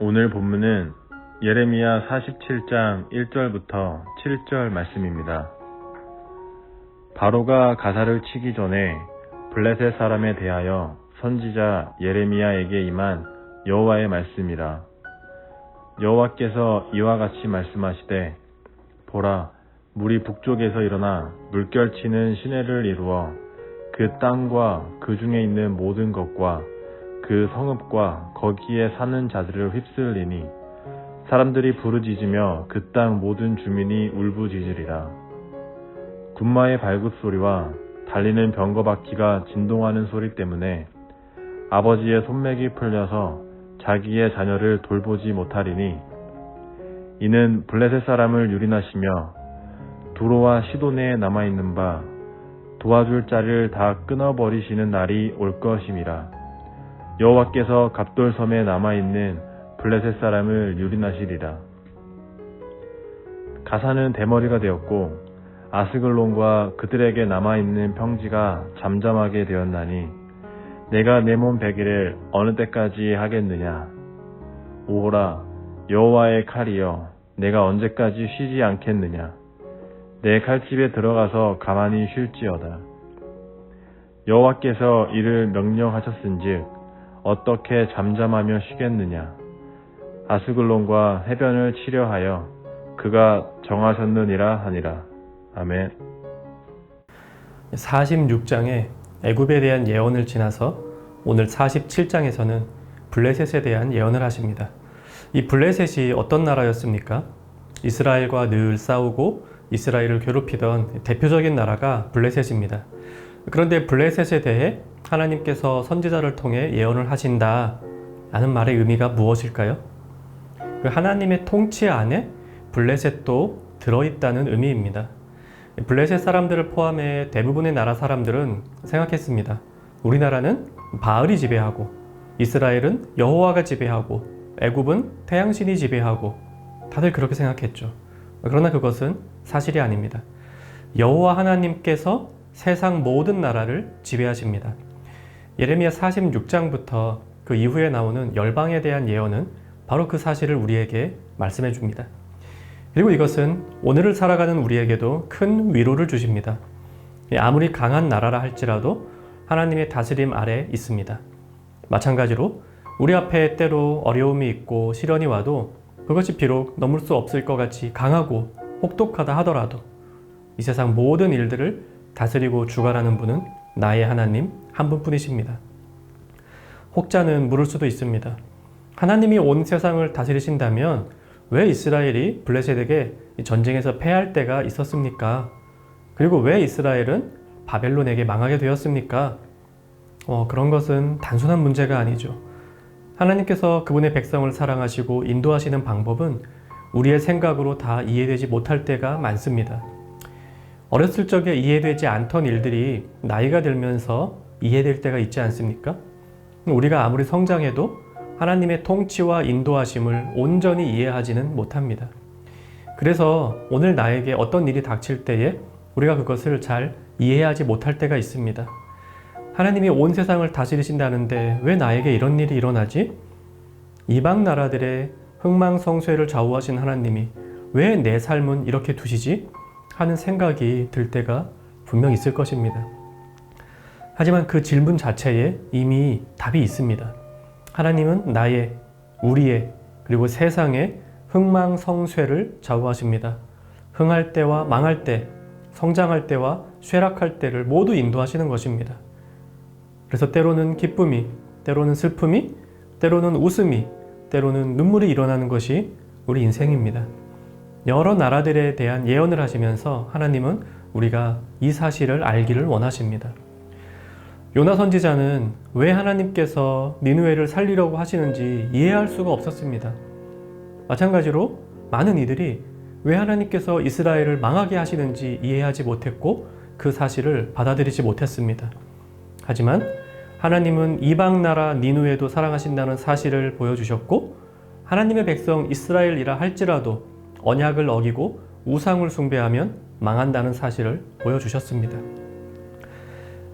오늘 본문은 예레미야 47장 1절부터 7절 말씀입니다. 바로가 가사를 치기 전에 블레셋 사람에 대하여 선지자 예레미야에게 임한 여호와의 말씀이라. 여호와께서 이와 같이 말씀하시되, 보라, 물이 북쪽에서 일어나 물결치는 시내를 이루어 그 땅과 그 중에 있는 모든 것과 그 성읍과 거기에 사는 자들을 휩쓸리니 사람들이 부르짖으며 그 땅 모든 주민이 울부짖으리라. 군마의 발굽소리와 달리는 병거바퀴가 진동하는 소리 때문에 아버지의 손맥이 풀려서 자기의 자녀를 돌보지 못하리니, 이는 블레셋 사람을 유린하시며 두로와 시돈에 남아있는 바 도와줄 자를 다 끊어버리시는 날이 올 것임이라. 여호와께서 갑돌섬에 남아있는 블레셋 사람을 유린하시리라. 가사는 대머리가 되었고 아스글론과 그들에게 남아있는 평지가 잠잠하게 되었나니, 내가 내 몸 베기를 어느 때까지 하겠느냐. 오호라, 여호와의 칼이여, 내가 언제까지 쉬지 않겠느냐. 내 칼집에 들어가서 가만히 쉴지어다. 여호와께서 이를 명령하셨은즉 어떻게 잠잠하며 쉬겠느냐. 아스글론과 해변을 치려하여 그가 정하셨느니라 하니라. 아멘. 46장에 애굽에 대한 예언을 지나서 오늘 47장에서는 블레셋에 대한 예언을 하십니다. 이 블레셋이 어떤 나라였습니까? 이스라엘과 늘 싸우고 이스라엘을 괴롭히던 대표적인 나라가 블레셋입니다. 그런데 블레셋에 대해 하나님께서 선지자를 통해 예언을 하신다 라는 말의 의미가 무엇일까요? 그 하나님의 통치 안에 블레셋도 들어있다는 의미입니다. 블레셋 사람들을 포함해 대부분의 나라 사람들은 생각했습니다. 우리나라는 바알이 지배하고, 이스라엘은 여호와가 지배하고, 애굽은 태양신이 지배하고, 다들 그렇게 생각했죠. 그러나 그것은 사실이 아닙니다. 여호와 하나님께서 세상 모든 나라를 지배하십니다. 예레미야 46장부터 그 이후에 나오는 열방에 대한 예언은 바로 그 사실을 우리에게 말씀해 줍니다. 그리고 이것은 오늘을 살아가는 우리에게도 큰 위로를 주십니다. 아무리 강한 나라라 할지라도 하나님의 다스림 아래 있습니다. 마찬가지로 우리 앞에 때로 어려움이 있고 시련이 와도 그것이 비록 넘을 수 없을 것 같이 강하고 혹독하다 하더라도 이 세상 모든 일들을 다스리고 주관하는 분은 나의 하나님 한 분뿐이십니다. 혹자는 물을 수도 있습니다. 하나님이 온 세상을 다스리신다면 왜 이스라엘이 블레셋에게 전쟁에서 패할 때가 있었습니까? 그리고 왜 이스라엘은 바벨론에게 망하게 되었습니까? 그런 것은 단순한 문제가 아니죠. 하나님께서 그분의 백성을 사랑하시고 인도하시는 방법은 우리의 생각으로 다 이해되지 못할 때가 많습니다. 어렸을 적에 이해되지 않던 일들이 나이가 들면서 이해될 때가 있지 않습니까? 우리가 아무리 성장해도 하나님의 통치와 인도하심을 온전히 이해하지는 못합니다. 그래서 오늘 나에게 어떤 일이 닥칠 때에 우리가 그것을 잘 이해하지 못할 때가 있습니다. 하나님이 온 세상을 다스리신다는데 왜 나에게 이런 일이 일어나지? 이방 나라들의 흥망성쇠를 좌우하신 하나님이 왜 내 삶은 이렇게 두시지? 하는 생각이 들 때가 분명 있을 것입니다. 하지만 그 질문 자체에 이미 답이 있습니다. 하나님은 나의, 우리의, 그리고 세상의 흥망성쇠를 좌우하십니다. 흥할 때와 망할 때, 성장할 때와 쇠락할 때를 모두 인도하시는 것입니다. 그래서 때로는 기쁨이, 때로는 슬픔이, 때로는 웃음이, 때로는 눈물이 일어나는 것이 우리 인생입니다. 여러 나라들에 대한 예언을 하시면서 하나님은 우리가 이 사실을 알기를 원하십니다. 요나 선지자는 왜 하나님께서 니느웨를 살리려고 하시는지 이해할 수가 없었습니다. 마찬가지로 많은 이들이 왜 하나님께서 이스라엘을 망하게 하시는지 이해하지 못했고 그 사실을 받아들이지 못했습니다. 하지만 하나님은 이방 나라 니느웨도 사랑하신다는 사실을 보여주셨고, 하나님의 백성 이스라엘이라 할지라도 언약을 어기고 우상을 숭배하면 망한다는 사실을 보여주셨습니다.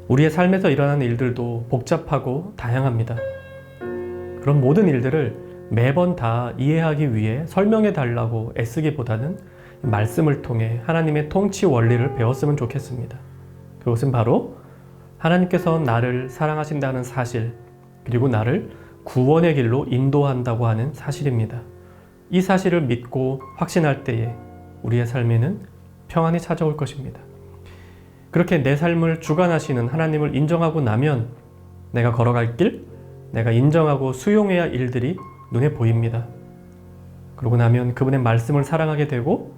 우리의 삶에서 일어나는 일들도 복잡하고 다양합니다. 그런 모든 일들을 매번 다 이해하기 위해 설명해 달라고 애쓰기보다는 말씀을 통해 하나님의 통치 원리를 배웠으면 좋겠습니다. 그것은 바로 하나님께서 나를 사랑하신다는 사실, 그리고 나를 구원의 길로 인도한다고 하는 사실입니다. 이 사실을 믿고 확신할 때에 우리의 삶에는 평안이 찾아올 것입니다. 그렇게 내 삶을 주관하시는 하나님을 인정하고 나면 내가 걸어갈 길, 내가 인정하고 수용해야 할 일들이 눈에 보입니다. 그러고 나면 그분의 말씀을 사랑하게 되고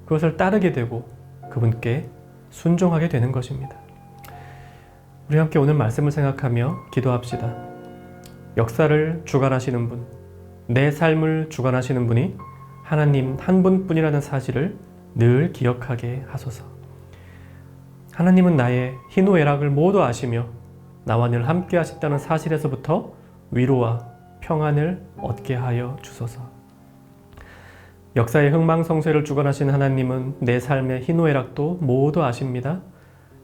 그것을 따르게 되고 그분께 순종하게 되는 것입니다. 우리 함께 오늘 말씀을 생각하며 기도합시다. 역사를 주관하시는 분, 내 삶을 주관하시는 분이 하나님 한 분뿐이라는 사실을 늘 기억하게 하소서. 하나님은 나의 희노애락을 모두 아시며 나와 늘 함께 하신다는 사실에서부터 위로와 평안을 얻게 하여 주소서. 역사의 흥망성쇠를 주관하신 하나님은 내 삶의 희노애락도 모두 아십니다.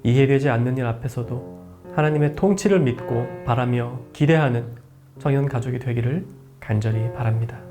이해되지 않는 일 앞에서도 하나님의 통치를 믿고 바라며 기대하는 청년 가족이 되기를 간절히 바랍니다.